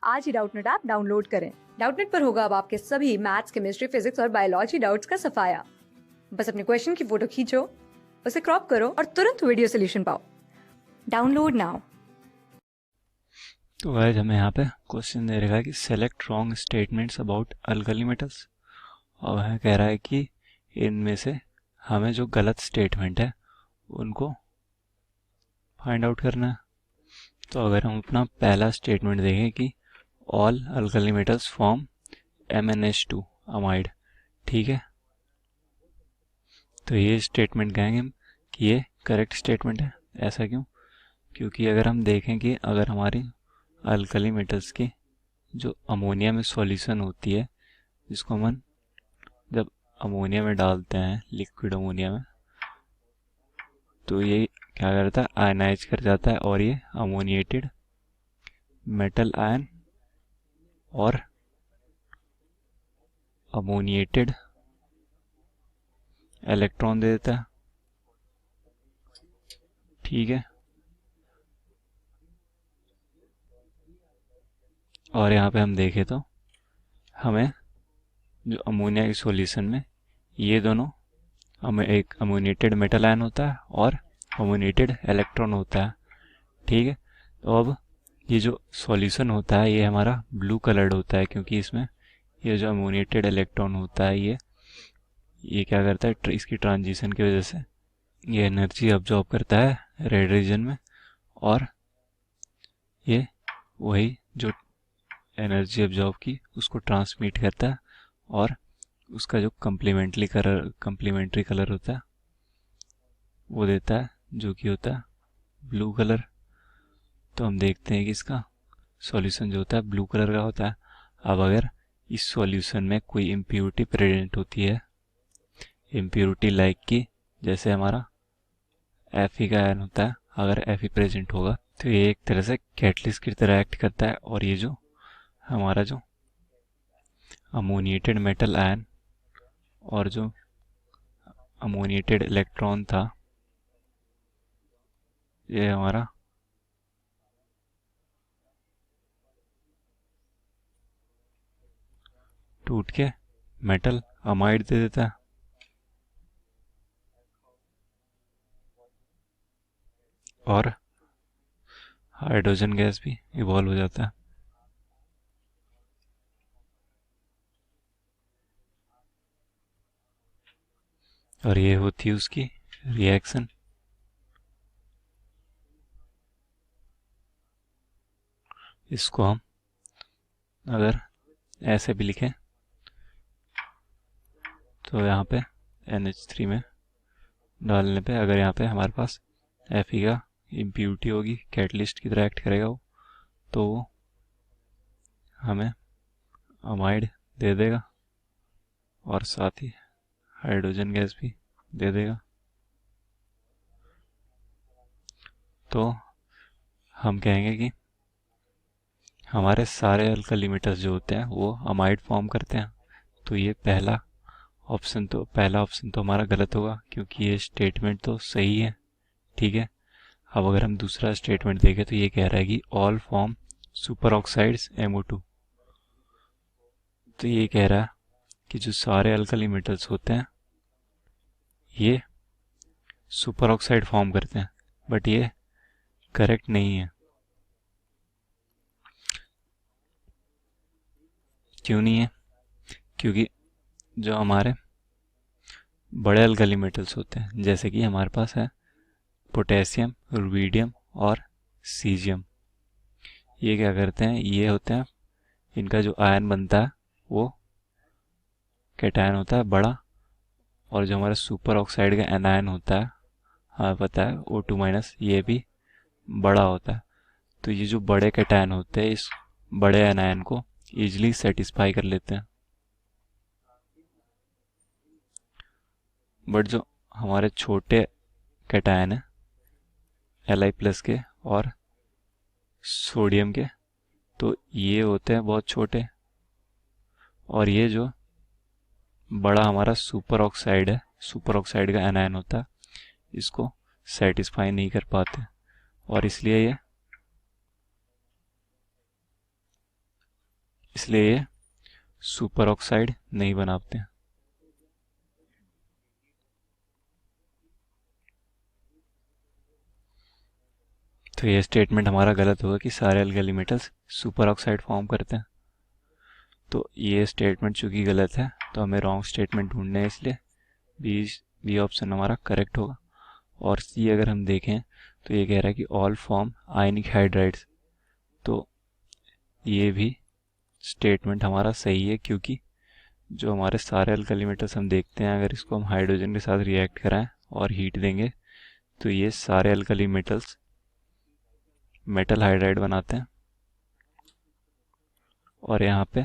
आज ही Doubtnut app download करें। Doubtnut पर होगा अब आपके सभी मैथ्स, केमिस्ट्री, फिजिक्स और बायोलॉजी डाउट्स का सफाया। बस अपने क्वेश्चन की फोटो खींचो, उसे क्रॉप करो और तुरंत वीडियो सोल्यूशन पाओ। Download now. तो गाइस हमें यहाँ पे क्वेश्चन दे रखा है कि select wrong statements about alkali metals, और वह कह रहा है कि इनमें से हमें जो गलत स्टेटमेंट है उनको फाइंड आउट करना है। तो अगर हम अपना पहला स्टेटमेंट देखें कि all alkali metals form MnH2 amide, ठीक है, तो ये स्टेटमेंट कहेंगे हम कि ये करेक्ट स्टेटमेंट है। ऐसा क्यों? क्योंकि अगर हम देखें कि अगर हमारी अल्कली मेटल्स की जो अमोनिया में सॉल्यूशन होती है, जिसको हम जब अमोनिया में डालते हैं, लिक्विड अमोनिया में, तो ये क्या करता है, आयनाइज कर जाता है और ये अमोनिएटेड मेटल आयन और अमोनिएटेड इलेक्ट्रॉन दे देता है, ठीक है। और यहाँ पे हम देखें तो हमें जो अमोनिया के सॉल्यूशन में ये दोनों, हमें एक अमोनिएटेड मेटल आयन होता है और अमोनिएटेड इलेक्ट्रॉन होता है, ठीक है। तो अब ये जो सॉल्यूशन होता है ये हमारा ब्लू कलर्ड होता है, क्योंकि इसमें ये जो अमोनिएटेड इलेक्ट्रॉन होता है ये क्या करता है, इसकी ट्रांजिशन की वजह से ये एनर्जी अब्जॉर्ब करता है रेड रीजन में, और ये वही जो एनर्जी अब्जॉर्ब की उसको ट्रांसमिट करता है, और उसका जो कम्प्लीमेंट्री कलर होता है वो देता है, जो कि होता है ब्लू कलर। तो हम देखते हैं कि इसका सॉल्यूशन जो होता है ब्लू कलर का होता है। अब अगर इस सॉल्यूशन में कोई इम्प्योरिटी प्रेजेंट होती है, इम्प्योरिटी लाइक की जैसे हमारा Fe का आयन होता है, अगर Fe प्रेजेंट होगा तो ये एक तरह से कैटलिस्ट की तरह एक्ट करता है, और ये जो हमारा जो अमोनिएटेड मेटल आयन और जो अमोनिएटेड इलेक्ट्रॉन था, ये हमारा टूट के मेटल अमाइड दे देता है, और हाइड्रोजन गैस भी इवॉल्व हो जाता है। और ये होती है उसकी रिएक्शन। इसको हम अगर ऐसे भी लिखें तो यहाँ पे NH3 में डालने पे अगर यहाँ पे हमारे पास Fe का इम्प्योरिटी होगी, कैटलिस्ट की तरह एक्ट करेगा वो, तो वो हमें अमाइड दे देगा और साथ ही हाइड्रोजन गैस भी दे देगा। तो हम कहेंगे कि हमारे सारे अल्कली मेटल्स जो होते हैं वो अमाइड फॉर्म करते हैं। तो ये पहला ऑप्शन तो हमारा गलत होगा, क्योंकि ये स्टेटमेंट तो सही है, ठीक है। अब अगर हम दूसरा स्टेटमेंट देखें तो ये कह रहा है कि all form super oxides MO2। तो ये कह रहा है कि जो सारे अल्कली मेटल्स होते हैं ये सुपर ऑक्साइड फॉर्म करते हैं, बट ये करेक्ट नहीं है। क्यों नहीं है? क्योंकि जो हमारे बड़े अल्कली मेटल्स होते हैं, जैसे कि हमारे पास है पोटेशियम, रुबिडियम और सीजियम, ये क्या करते हैं, ये होते हैं, इनका जो आयन बनता है वो कैटायन होता है बड़ा, और जो हमारा सुपर ऑक्साइड का एनायन होता है, हमें पता है O2-, ये भी बड़ा होता है। तो ये जो बड़े कैटायन होते हैं इस बड़े एनायन को इजीली सेटिस्फाई कर लेते हैं, बट जो हमारे छोटे कैटायन है Li+ के और सोडियम के, तो ये होते हैं बहुत छोटे, और ये जो बड़ा हमारा सुपर ऑक्साइड है, सुपर ऑक्साइड का एनायन होता है, इसको सेटिस्फाई नहीं कर पाते, और इसलिए ये इसलिए ये सुपर ऑक्साइड नहीं बनाते हैं। तो ये स्टेटमेंट हमारा गलत होगा कि सारे alkali metals super oxide form करते हैं। तो ये स्टेटमेंट चूंकि गलत है तो हमें रॉन्ग स्टेटमेंट ढूंढना है, इसलिए बी ऑप्शन हमारा करेक्ट होगा। और सी अगर हम देखें तो ये कह रहा है कि ऑल फॉर्म आयनिक हाइड्राइड्स, तो ये भी स्टेटमेंट हमारा सही है, क्योंकि जो हमारे सारे अल्कली मेटल्स हम देखते हैं, अगर इसको हम हाइड्रोजन के साथ रिएक्ट कराएं और हीट देंगे तो ये सारे अल्कली मेटल्स मेटल हाइड्राइड बनाते हैं। और यहाँ पे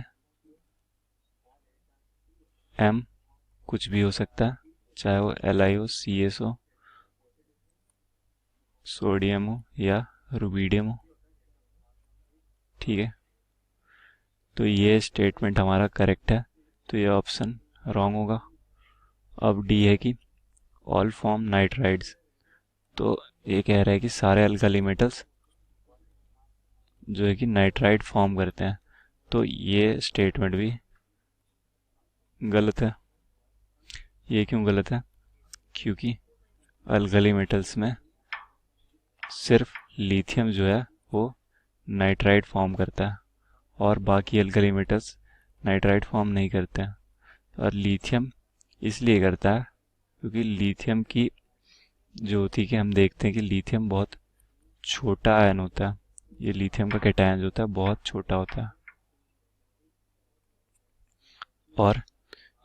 M कुछ भी हो सकता है, चाहे वो Li हो, CS हो, सोडियम हो या रुबीडियम हो। ठीक है, तो ये स्टेटमेंट हमारा करेक्ट है, तो ये ऑप्शन रॉन्ग होगा। अब डी है कि ऑल फॉर्म नाइट्राइड्स, तो ये कह रहा है कि सारे अल्कली मेटल्स जो है कि नाइट्राइड फॉर्म करते हैं, तो ये स्टेटमेंट भी गलत है। ये क्यों गलत है? क्योंकि अल्कली मेटल्स में सिर्फ लिथियम जो है वो नाइट्राइड फॉर्म करता है और बाकी अल्कली मेटल्स नाइट्राइड फॉर्म नहीं करते हैं। और लिथियम इसलिए करता है क्योंकि लिथियम की जो होती है कि हम देखते हैं कि लिथियम बहुत छोटा आयन होता है, ये लिथियम का कैटायन जो होता है बहुत छोटा होता है। और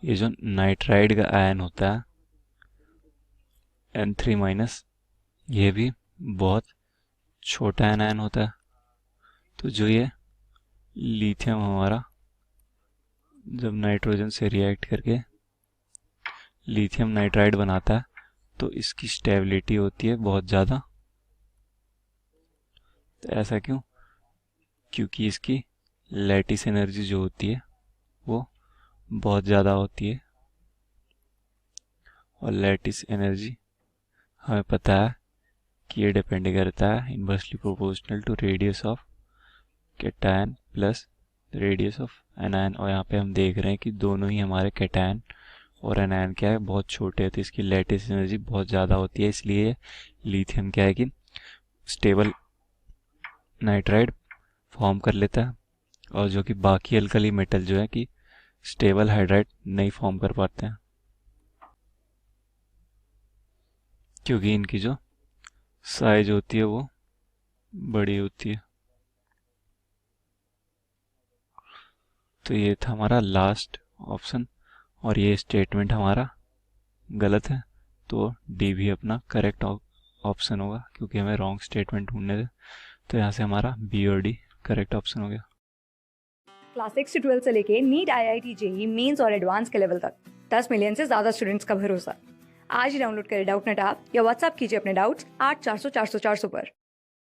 ये जो नाइट्राइड का आयन होता है N3-, ये भी बहुत छोटा आयन होता है। तो जो ये लिथियम हमारा जब नाइट्रोजन से रिएक्ट करके लिथियम नाइट्राइड बनाता है तो इसकी स्टेबिलिटी होती है बहुत ज़्यादा। तो ऐसा क्यों? क्योंकि इसकी लैटिस एनर्जी जो होती है वो बहुत ज़्यादा होती है। और लैटिस एनर्जी हमें पता है कि ये डिपेंड करता है inversely proportional to radius of cation plus radius of anion. और यहाँ पे हम देख रहे हैं कि दोनों ही हमारे कैटायन और एनायन क्या है बहुत छोटे हैं, तो इसकी लैटिस एनर्जी बहुत ज़्यादा होती है। इसलिए लिथियम क्या है कि स्टेबल नाइट्राइड फॉर्म कर लेता है, और जो कि बाकी अल्कली मेटल जो है कि स्टेबल हाइड्राइड नहीं फॉर्म कर पाते हैं, क्योंकि इनकी जो साइज होती है वो बड़ी होती है। तो ये था हमारा लास्ट ऑप्शन और ये स्टेटमेंट हमारा गलत है, तो डी भी अपना करेक्ट ऑप्शन होगा, क्योंकि हमें रॉन्ग स्टेटमेंट ढूंढने थे। तो यहाँ से हमारा बी और डी करेक्ट ऑप्शन हो गया। क्लास 6 से 12 से लेके नीट, IIT, JEE मेंस और एडवांस के लेवल तक 10 मिलियन से ज्यादा स्टूडेंट्स का भरोसा। आज ही डाउनलोड करें डाउटनेट ऐप या व्हाट्सएप कीजिए अपने डाउट्स 8400 400 400 पर।